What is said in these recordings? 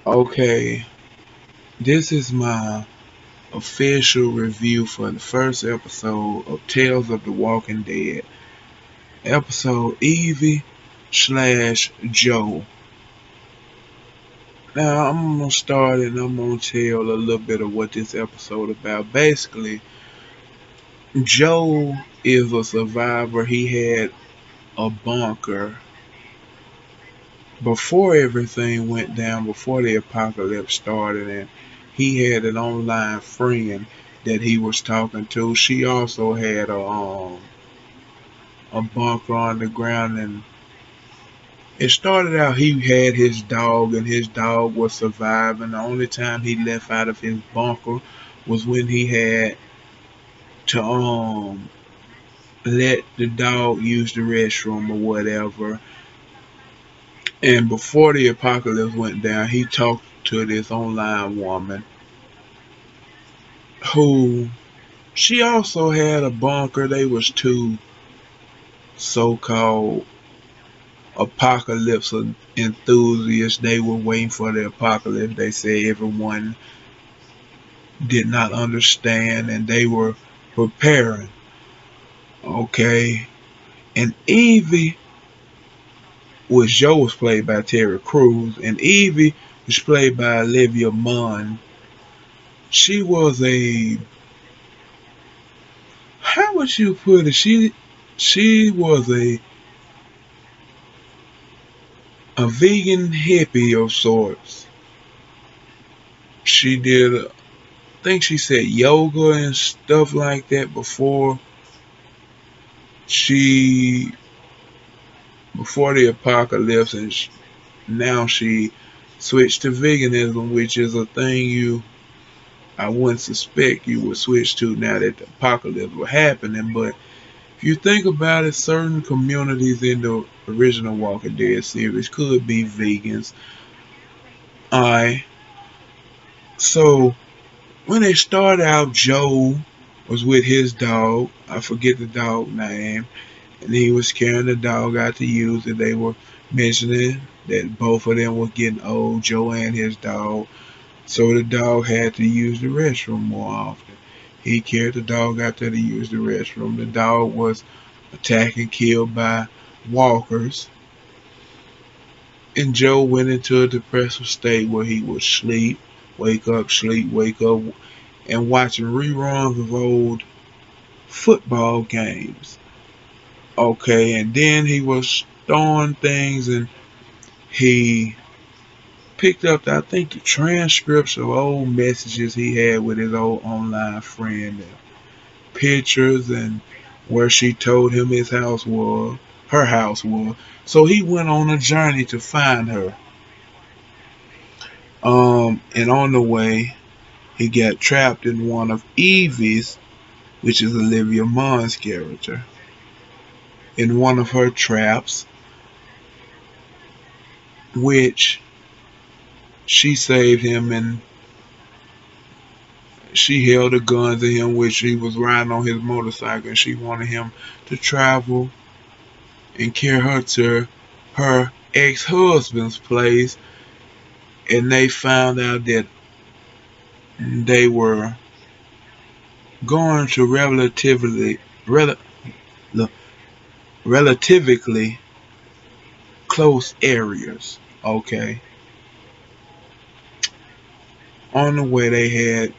Okay, this is my official review for the first episode of Tales of the Walking Dead. Episode Evie slash Joe. Now I'm gonna start and I'm gonna tell a little bit of what this episode about. Basically, Joe is a survivor. He had a bunker before everything went down, before the apocalypse started, and he had an online friend that he was talking to. She also had a bunker on the ground, and it started out he had his dog, and his dog was surviving. The only time he left out of his bunker was when he had to let the dog use the restroom or whatever. And before the apocalypse went down, he talked to this online woman who she also had a bunker. They was two so-called apocalypse enthusiasts. They were waiting for the apocalypse. They said everyone did not understand and they were preparing. Okay. And Evie was Joe was played by Terry Crews and Evie was played by Olivia Munn. She was a how would you put it? She was a vegan hippie of sorts. She did, I think she said yoga and stuff like that she, before the apocalypse, and now she switched to veganism, which is a thing I wouldn't suspect you would switch to now that the apocalypse was happening. But if you think about it, certain communities in the original Walking Dead series could be vegans. Alright, so when they started out, Joe was with his dog. I forget the dog name. And he was carrying the dog out to use it. They were mentioning that both of them were getting old, Joe and his dog. So the dog had to use the restroom more often. He carried the dog out there to use the restroom. The dog was attacked and killed by walkers. And Joe went into a depressive state where he would sleep, wake up, and watching reruns of old football games. Okay, and then he was throwing things and he picked up, I think, the transcripts of old messages he had with his old online friend, and pictures, and where she told him her house was. So he went on a journey to find her. And on the way, he got trapped in one of Evie's, which is Olivia Munn's character, in one of her traps, which she saved him and she held a gun to him, which he was riding on his motorcycle, and she wanted him to travel and carry her to her ex-husband's place. And they found out that they were going to rel- relatively close areas. Okay. On the way, they had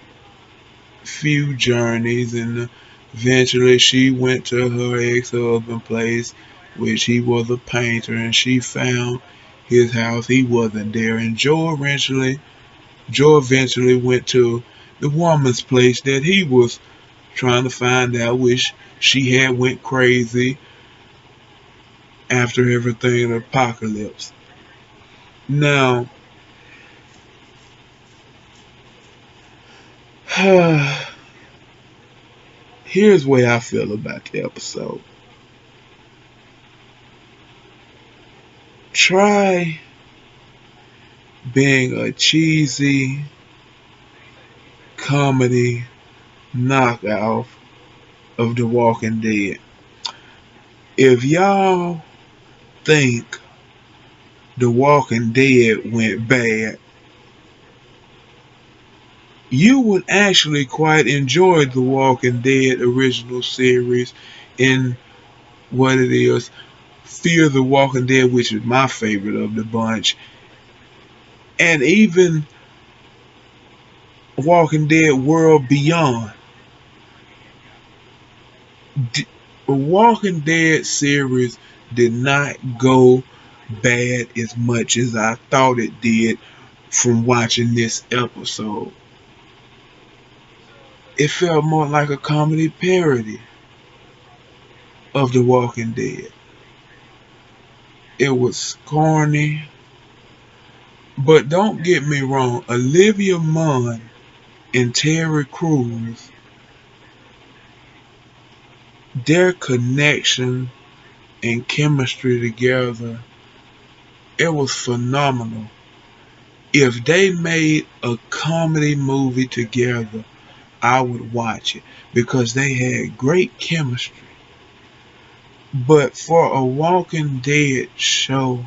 few journeys, and eventually she went to her ex-husband's place, which he was a painter, and she found his house. He wasn't there, and Joe eventually went to the woman's place that he was trying to find out, which she had went crazy after everything, the apocalypse. Now, here's the way I feel about the episode. Try being a cheesy comedy knockoff of The Walking Dead. If y'all think The Walking Dead went bad, you would actually quite enjoy the Walking Dead original series in what it is. Fear the Walking Dead, which is my favorite of the bunch, and even Walking Dead World Beyond. The Walking Dead series did not go bad as much as I thought it did from watching this episode. It felt more like a comedy parody of The Walking Dead. It was corny, but don't get me wrong, Olivia Munn and Terry Crews, their connection and chemistry together, it was phenomenal. If they made a comedy movie together, I would watch it because they had great chemistry. But for a Walking Dead show,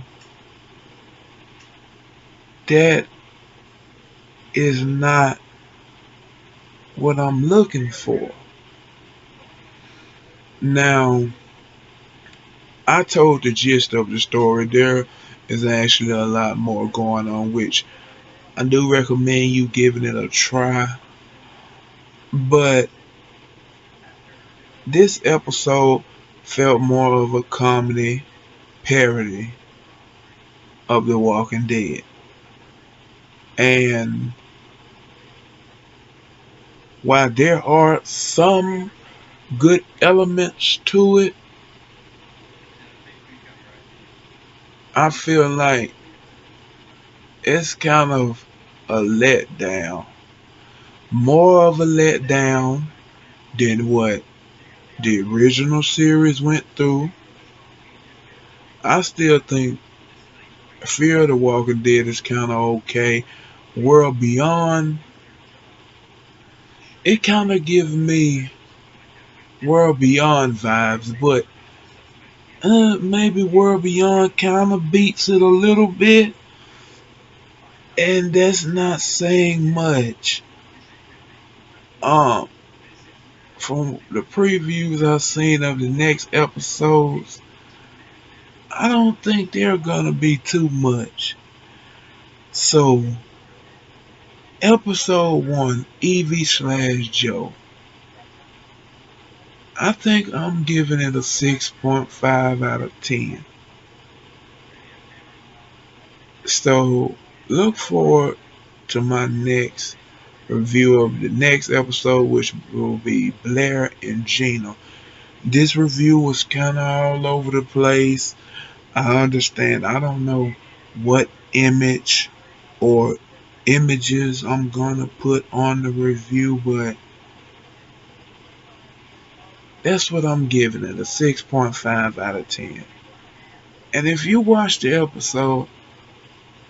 that is not what I'm looking for. Now, I told the gist of the story. There is actually a lot more going on, which I do recommend you giving it a try. But this episode felt more of a comedy parody of The Walking Dead. And while there are some good elements to it, I feel like it's kind of a letdown. More of a letdown than what the original series went through. I still think Fear the Walking Dead is kind of okay. World Beyond, it kind of gives me World Beyond vibes, but maybe World Beyond kind of beats it a little bit, and that's not saying much. Um, from the previews I've seen of the next episodes, I don't think they're gonna be too much. So, episode 1, Evie slash Joe. I think I'm giving it a 6.5 out of 10. So, look forward to my next review of the next episode, which will be Blair and Gina. This review was kind of all over the place. I understand. I don't know what image or images I'm gonna put on the review, but that's what I'm giving it, a 6.5 out of 10. And if you watch the episode,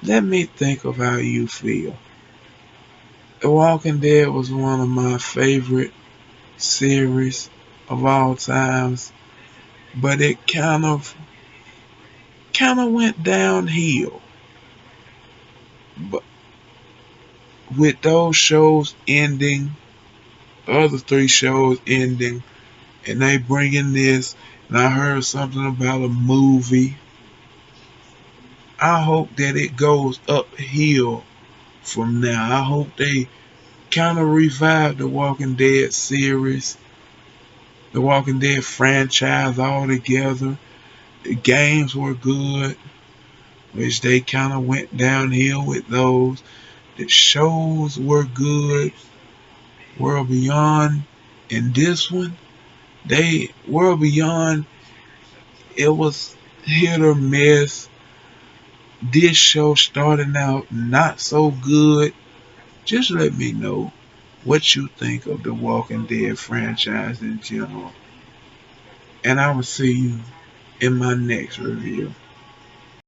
let me think of how you feel. The Walking Dead was one of my favorite series of all times, but it kind of went downhill. But with those shows ending, the other three shows ending, and they bringing this, and I heard something about a movie. I hope that it goes uphill from now. I hope they kind of revive the Walking Dead series, the Walking Dead franchise altogether. The games were good, which they kind of went downhill with those. The shows were good. World Beyond and this one, they World Beyond, it was hit or miss. This show starting out not so good. Just let me know what you think of the Walking Dead franchise in general. And I will see you in my next review.